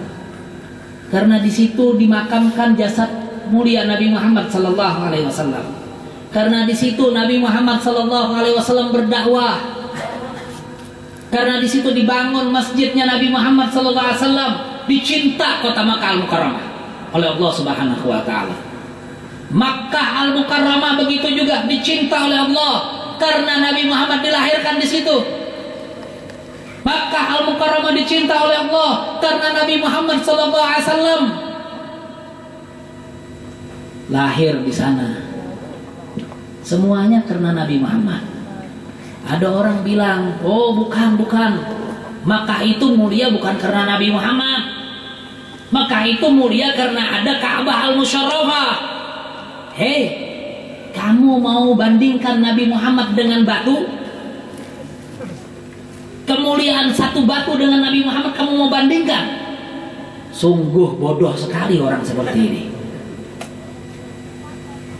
Karena di situ dimakamkan jasad mulia Nabi Muhammad SAW. Karena di situ Nabi Muhammad SAW berdakwah. Karena di situ dibangun masjidnya Nabi Muhammad SAW. Dicinta kota Makkah Al-Mukarramah oleh Allah Subhanahu wa taala. Makkah Al-Mukarramah begitu juga dicinta oleh Allah karena Nabi Muhammad dilahirkan di situ. Makkah Al-Mukarramah dicinta oleh Allah karena Nabi Muhammad SAW lahir di sana. Semuanya karena Nabi Muhammad. Ada orang bilang, oh bukan. Makkah itu mulia bukan karena Nabi Muhammad. Makkah itu mulia karena ada Ka'bah Al-Musyarrafah. Hei, kamu mau bandingkan Nabi Muhammad dengan batu? Kemuliaan satu batu dengan Nabi Muhammad kamu mau bandingkan? Sungguh bodoh sekali orang seperti ini.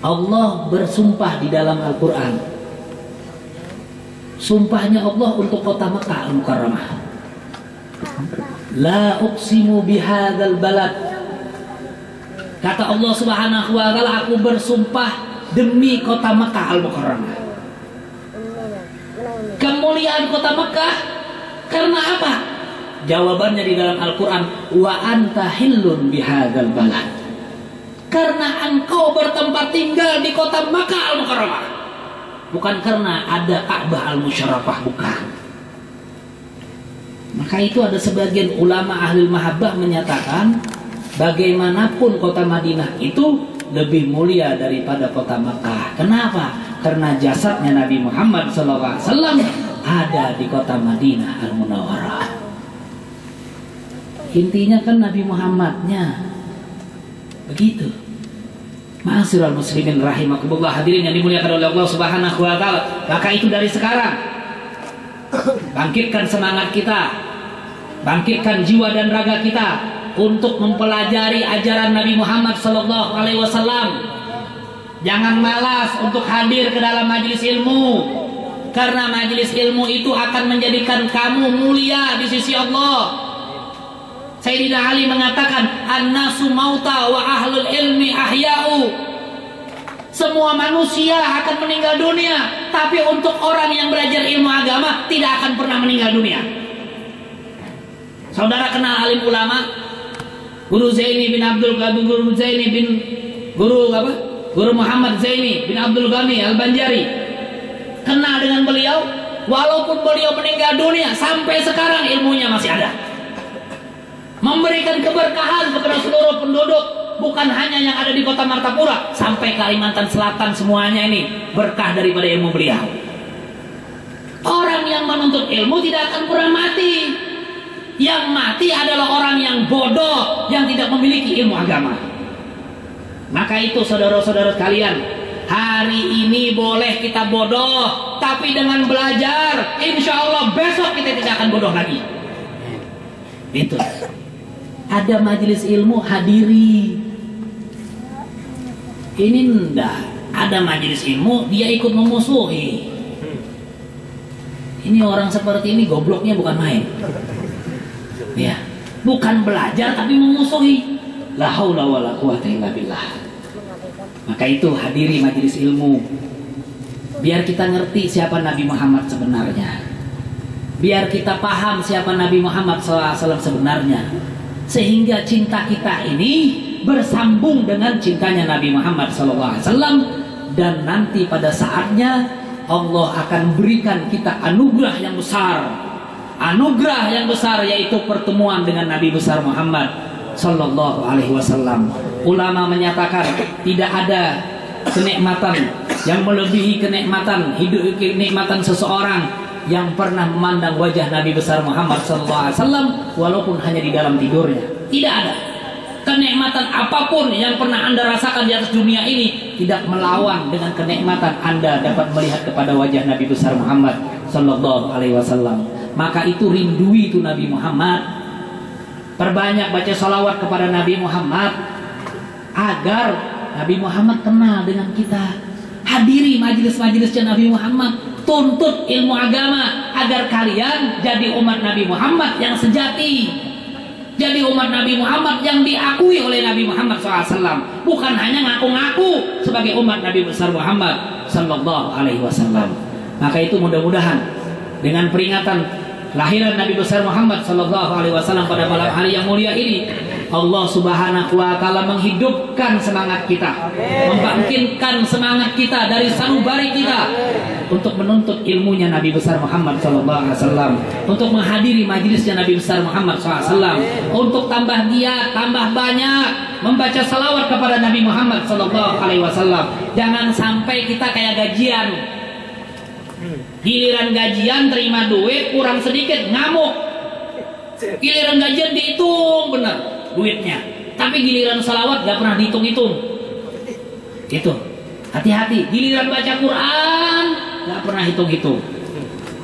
Allah bersumpah di dalam Al-Quran. Sumpahnya Allah untuk kota Makkah Al-Mukarramah. La uqsimu bihadzal balad. Kata Allah Subhanahu wa taala, aku bersumpah demi kota Makkah Al-Mukarramah. Kemuliaan kota Makkah karena apa? Jawabannya di dalam Al-Quran, wa anta hillun bihadzal balad. Karena engkau bertempat tinggal di kota Makkah Al-Mukarramah. Bukan karena ada Ka'bah Al-Musyarrafah, bukan. Maka itu ada sebagian ulama ahli mahabbah menyatakan bagaimanapun kota Madinah itu lebih mulia daripada kota Makkah. Kenapa? Karena jasadnya Nabi Muhammad SAW ada di kota Madinah Al-Munawwarah. Intinya kan Nabi Muhammadnya. Begitu. Ma'asyiral muslimin rahimakumullah, hadirin yang dimuliakan oleh Allah Subhanahu wa taala. Maka itu dari sekarang bangkitkan semangat kita, bangkitkan jiwa dan raga kita untuk mempelajari ajaran Nabi Muhammad sallallahu alaihi wasallam. Jangan malas untuk hadir ke dalam majelis ilmu, karena majelis ilmu itu akan menjadikan kamu mulia di sisi Allah. Sayyidina Ali mengatakan, an-nasu mauta wa ahlul ilmi ahya'u. Semua manusia akan meninggal dunia, tapi untuk orang yang belajar ilmu agama tidak akan pernah meninggal dunia. Saudara kenal alim ulama Guru Zaini bin Abdul Ghani, Guru Muhammad Zaini bin Abdul Ghani Al-Banjari. Kenal dengan beliau, walaupun beliau meninggal dunia, sampai sekarang ilmunya masih ada. Memberikan keberkahan kepada seluruh penduduk, bukan hanya yang ada di kota Martapura, sampai Kalimantan Selatan semuanya ini berkah daripada ilmu beliau. Orang yang menuntut ilmu tidak akan pernah mati. Yang mati adalah orang yang bodoh, yang tidak memiliki ilmu agama. Maka itu saudara-saudara sekalian, hari ini boleh kita bodoh, tapi dengan belajar, insya Allah besok kita tidak akan bodoh lagi. Itu. Ada majelis ilmu, hadiri. Ini enggak. Ada majelis ilmu, dia ikut memusuhi. Ini orang seperti ini gobloknya bukan main. Ya, bukan belajar tapi memusuhi. La haula wala quwata illa billah. Maka itu hadiri majelis ilmu. Biar kita ngerti siapa Nabi Muhammad sebenarnya. Biar kita paham siapa Nabi Muhammad SAW sebenarnya. Sehingga cinta kita ini bersambung dengan cintanya Nabi Muhammad SAW. Dan nanti pada saatnya Allah akan berikan kita anugerah yang besar. Anugerah yang besar yaitu pertemuan dengan Nabi besar Muhammad Sallallahu Alaihi Wasallam. Ulama menyatakan tidak ada kenikmatan yang melebihi kenikmatan hidup, kenikmatan seseorang yang pernah memandang wajah Nabi besar Muhammad SAW walaupun hanya di dalam tidurnya. Tidak ada. Kenikmatan apapun yang pernah Anda rasakan di atas dunia ini tidak melawan dengan kenikmatan Anda dapat melihat kepada wajah Nabi besar Muhammad sallallahu alaihi wasallam. Maka itu rindui itu Nabi Muhammad. Perbanyak baca salawat kepada Nabi Muhammad agar Nabi Muhammad kenal dengan kita. Hadiri majelis-majelisnya Nabi Muhammad. Tuntut ilmu agama agar kalian jadi umat Nabi Muhammad yang sejati. Jadi umat Nabi Muhammad yang diakui oleh Nabi Muhammad SAW. Bukan hanya ngaku-ngaku sebagai umat Nabi besar Muhammad Sallallahu Alaihi Wasallam. Maka itu mudah-mudahan dengan peringatan lahiran Nabi besar Muhammad Sallallahu Alaihi Wasallam pada malam hari yang mulia ini, Allah Subhanahu Wa Taala menghidupkan semangat kita, membangkitkan semangat kita dari sanubari kita untuk menuntut ilmunya Nabi besar Muhammad Sallallahu Alaihi Wasallam, untuk menghadiri majelisnya Nabi besar Muhammad SAW, untuk tambah giat, tambah banyak membaca salawat kepada Nabi Muhammad Sallallahu Alaihi Wasallam. Jangan sampai kita kayak gajian. Giliran gajian terima duit kurang sedikit ngamuk. Giliran gajian dihitung benar duitnya, tapi giliran salawat gak pernah dihitung-hitung. Itu hati-hati. Giliran baca Quran gak pernah hitung-hitung.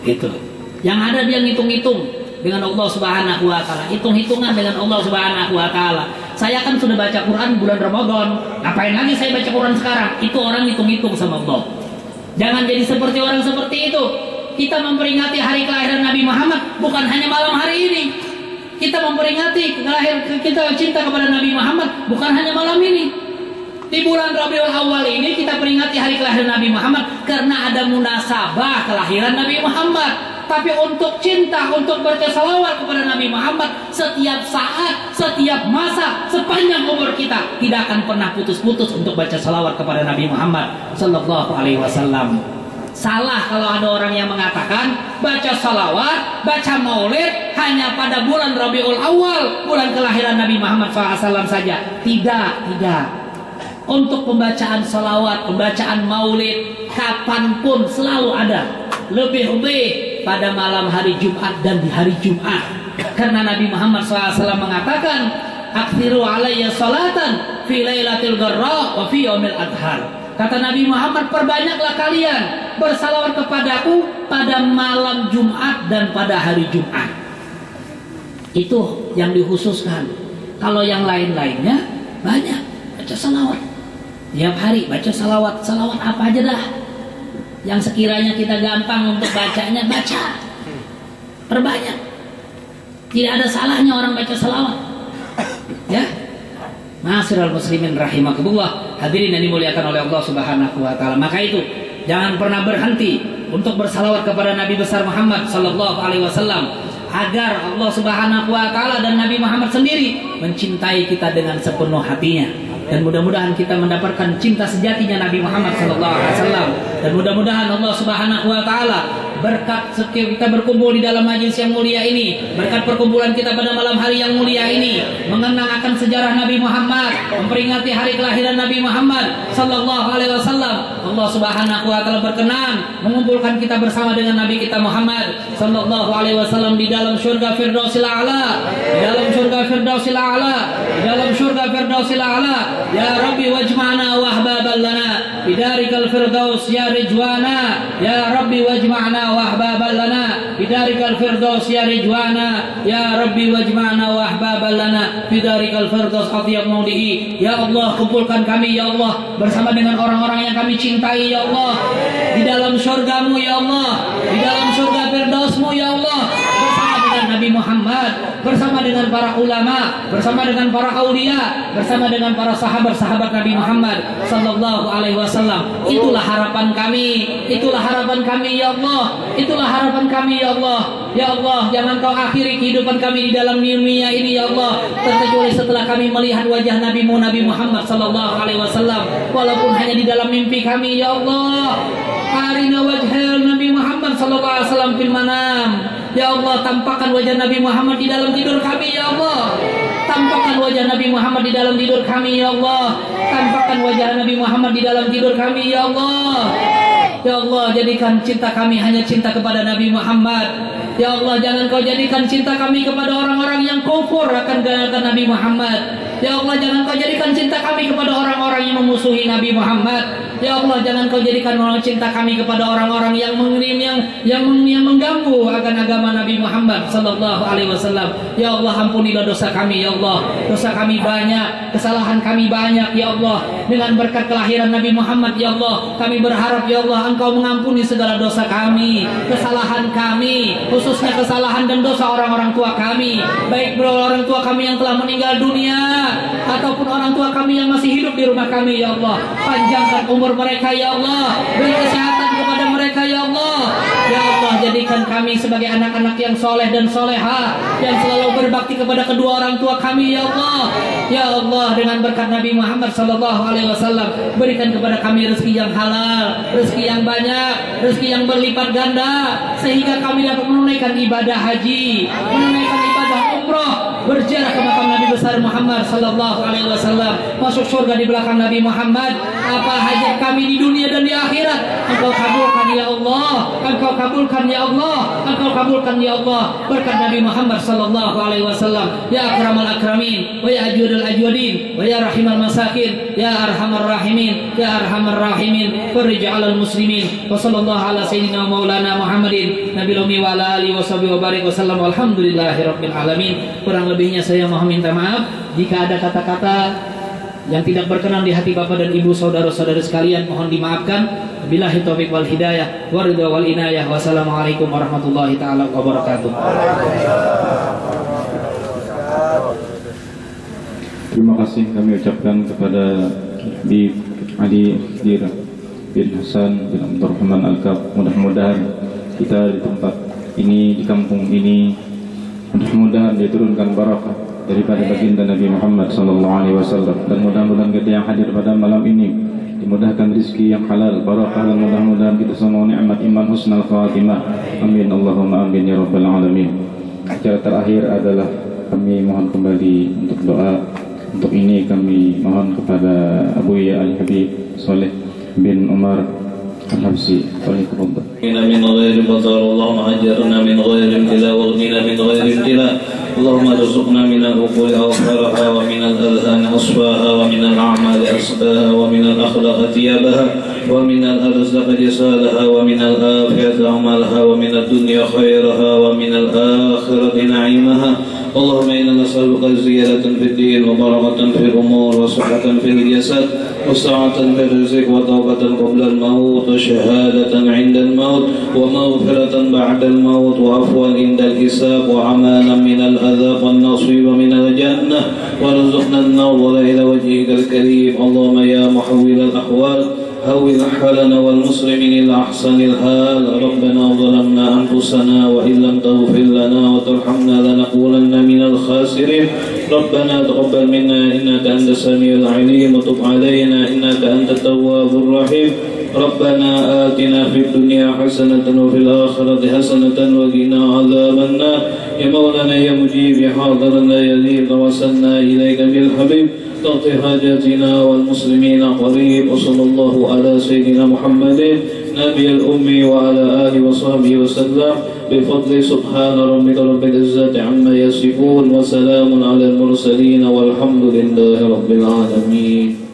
Itu yang ada dia ngitung-hitung dengan Allah Subhanahu Wa Taala, hitung-hitungan dengan Allah Subhanahu Wa Taala. Saya kan sudah baca Quran bulan Ramadan, ngapain lagi saya baca Quran sekarang? Itu orang hitung-hitung sama Allah. Jangan jadi seperti orang seperti itu. Kita memperingati hari kelahiran Nabi Muhammad bukan hanya malam hari ini. Kita memperingati kita cinta kepada Nabi Muhammad bukan hanya malam ini. Di bulan Rabiul Awal ini kita peringati hari kelahiran Nabi Muhammad karena ada munasabah kelahiran Nabi Muhammad. Tapi untuk cinta, untuk baca salawat kepada Nabi Muhammad setiap saat, setiap masa, sepanjang umur kita tidak akan pernah putus-putus untuk baca salawat kepada Nabi Muhammad Sallallahu Alaihi Wasallam. Salah kalau ada orang yang mengatakan baca salawat, baca maulid hanya pada bulan Rabiul Awal, bulan kelahiran Nabi Muhammad SAW saja. Tidak. Untuk pembacaan salawat, pembacaan maulid kapanpun selalu ada. Lebih-lebih pada malam hari Jumat dan di hari Jumat. Karena Nabi Muhammad SAW mengatakan, "Aktsiru alayya salatan fi lailatul gharra wa fi yaumil adhar." Kata Nabi Muhammad, perbanyaklah kalian bersalawat kepadaku pada malam Jumat dan pada hari Jumat. Itu yang dikhususkan. Kalau yang lain-lainnya banyak baca salawat. Tiap hari baca salawat. Salawat apa aja dah yang sekiranya kita gampang untuk bacanya, baca. Perbanyak. Tidak ada salahnya orang baca salawat. Ya. Ma'asyiral muslimin rahimakumullah, hadirin yang dimuliakan oleh Allah Subhanahu Wa Taala. Maka itu jangan pernah berhenti untuk bersalawat kepada Nabi besar Muhammad Sallallahu Alaihi Wasallam agar Allah Subhanahu Wa Taala dan Nabi Muhammad sendiri mencintai kita dengan sepenuh hatinya. Dan mudah-mudahan kita mendapatkan cinta sejatinya Nabi Muhammad SAW. Dan mudah-mudahan Allah Subhanahu Wa Taala berkat kita berkumpul di dalam majelis yang mulia ini, berkat perkumpulan kita pada malam hari yang mulia ini, mengenang akan sejarah Nabi Muhammad, memperingati hari kelahiran Nabi Muhammad Sallallahu Alaihi Wasallam. Allah Subhanahu Wa Taala berkenan mengumpulkan kita bersama dengan Nabi kita Muhammad Sallallahu Alaihi Wasallam di dalam surga Firdausil A'la, di dalam surga Firdausil A'la, di dalam surga Firdausil A'la. Ya Rabbi wajma'na wahbaban lana bidarikal firdaus ya rijwana. Ya Rabbi wajma'na wahbaban lana bidarikal firdaus ya rijwana. Ya Rabbi wajma'na wahbaban lana bidarikal firdaus atiyab maudi'i. Ya Allah, kumpulkan kami ya Allah bersama dengan orang-orang yang kami cintai ya Allah di dalam surgamu ya Allah, di dalam surga firdausmu ya Allah, Nabi Muhammad, bersama dengan para ulama, bersama dengan para aulia, bersama dengan para sahabat-sahabat Nabi Muhammad Sallallahu Alaihi Wasallam. Itulah harapan kami, itulah harapan kami ya Allah, itulah harapan kami ya Allah. Ya Allah, jangan kau akhiri kehidupan kami di dalam dunia ini ya Allah, terkecuali setelah kami melihat wajah Nabi-Mu Nabi Muhammad Sallallahu Alaihi Wasallam, walaupun hanya di dalam mimpi kami ya Allah. Arina wajhal Nabi Muhammad Sallallahu Alaihi Wasallam fil manam. Ya Allah, tampakkan wajah Nabi Muhammad di dalam tidur kami ya Allah. Tampakkan wajah Nabi Muhammad di dalam tidur kami ya Allah. Tampakkan wajah Nabi Muhammad di dalam tidur kami ya Allah. Ya Allah, jadikan cinta kami hanya cinta kepada Nabi Muhammad. Ya Allah, jangan Kau jadikan cinta kami kepada orang-orang yang kufur akan Nabi Muhammad. Ya Allah, jangan Kau jadikan cinta kami kepada orang-orang yang memusuhi Nabi Muhammad. Ya Allah, jangan Kau jadikan cinta kami kepada orang-orang yang mengganggu akan agama Nabi Muhammad sallallahu alaihi wasallam. Ya Allah, ampunilah dosa kami ya Allah. Dosa kami banyak, kesalahan kami banyak ya Allah. Dengan berkat kelahiran Nabi Muhammad ya Allah, kami berharap ya Allah Engkau mengampuni segala dosa kami, kesalahan kami, khususnya kesalahan dan dosa orang-orang tua kami, baik orang tua kami yang telah meninggal dunia ataupun orang tua kami yang masih hidup di rumah kami ya Allah. Panjangkan umur mereka ya Allah, beri kesehatan kepada mereka ya Allah. Ya Allah, jadikan kami sebagai anak-anak yang soleh dan soleha, yang selalu berbakti kepada kedua orang tua kami ya Allah. Ya Allah, dengan berkat Nabi Muhammad sallallahu alaihi wasallam, berikan kepada kami rezeki yang halal, rezeki yang banyak, rezeki yang berlipat ganda, sehingga kami dapat menunaikan ibadah haji, menunaikan ibadah umroh, berziarah ke makam Nabi besar Muhammad sallallahu alaihi wasallam, masuk surga di belakang Nabi Muhammad. Apa hajat kami di dunia dan di akhirat Engkau kabulkan ya Allah, Engkau kabulkan ya Allah, Engkau kabulkan ya Allah, berkat Nabi Muhammad sallallahu alaihi wasallam. Ya akramal akramin, wa ya ajwadul ajwadin, wa ya rahimal masakin, ya arhamar rahimin, ya arhamar rahimin, farij 'alal muslimin. Wa sallallahu ala sayyidina maulana Muhammadin nabiyil ummi wa ala alihi washabihi wa barik wasallam. Walhamdulillahirabbil alamin. Kurang lebihnya saya mohon minta maaf jika ada kata-kata yang tidak berkenan di hati Bapak dan Ibu, saudara-saudara sekalian, mohon dimaafkan. Billahi taufiq wal hidayah, waridha wal inayah. Wassalamualaikum warahmatullahi taala wabarakatuh. Terima kasih kami ucapkan kepada Habib Ali bin Hasan bin Abdurrahman Al-Kaf. Mudah-mudahan kita di tempat ini, di kampung ini, mudah-mudahan diturunkan barakah daripada baginda Nabi Muhammad SAW, dan mudah-mudahan kita yang hadir pada malam ini dimudahkan rezeki yang halal, barakah, dan mudah-mudahan kita semua nikmat iman, husnul khatimah. Amin Allahumma amin ya rabbal alamin. Acara terakhir adalah kami mohon kembali untuk doa. Untuk ini kami mohon kepada Abu Ya Al-Habib Saleh bin Umar Al-Habsi. من غير بطر اللهم أجرنا من غير ابتلاء واغننا من غير ابتلاء اللهم ارزقنا من العقول أوفرها ومن الأذهان أصفاها ومن الأعمال أسقاها ومن الأخلاق ثيابها ومن الأرزاق جسالها ومن الآفية عملها ومن الدنيا خيرها ومن الآخرة نعيمها. اللهم إنا نسألك زيادة في الدين وبركة في الأمور وصحة في الجسد وسعة في الرزق وتوبة قبل الموت وشهادة عند الموت ومغفرة بعد الموت وعفوا عند الحساب وعمانا من العذاب والنصيب من الجنة وارزقنا النظر إلى وجهك الكريم. اللهم يا محول الأحوال هون حالنا والمسلمين إلى أحسن الحال. ربنا ظلمنا أنفسنا وإن لم تغفر لنا وترحمنا لنكونن من الخاسرين. ربنا تقبل منا إنك أنت السميع العليم وتب علينا إنك أنت التواب الرحيم. ربنا آتنا في الدنيا حسنة وفي الآخرة حسنة وقنا عذاب النار. يا مولانا يا مجيب يا حاضرنا يا ذي توسلنا إليك بالحبيب تقضي حاجاتنا والمسلمين قريب. وصلى الله على سيدنا محمد نبي الأمي وعلى آله وصحبه وسلم بفضل سبحان ربك رب العزة عما يصفون وسلام على المرسلين والحمد لله رب العالمين.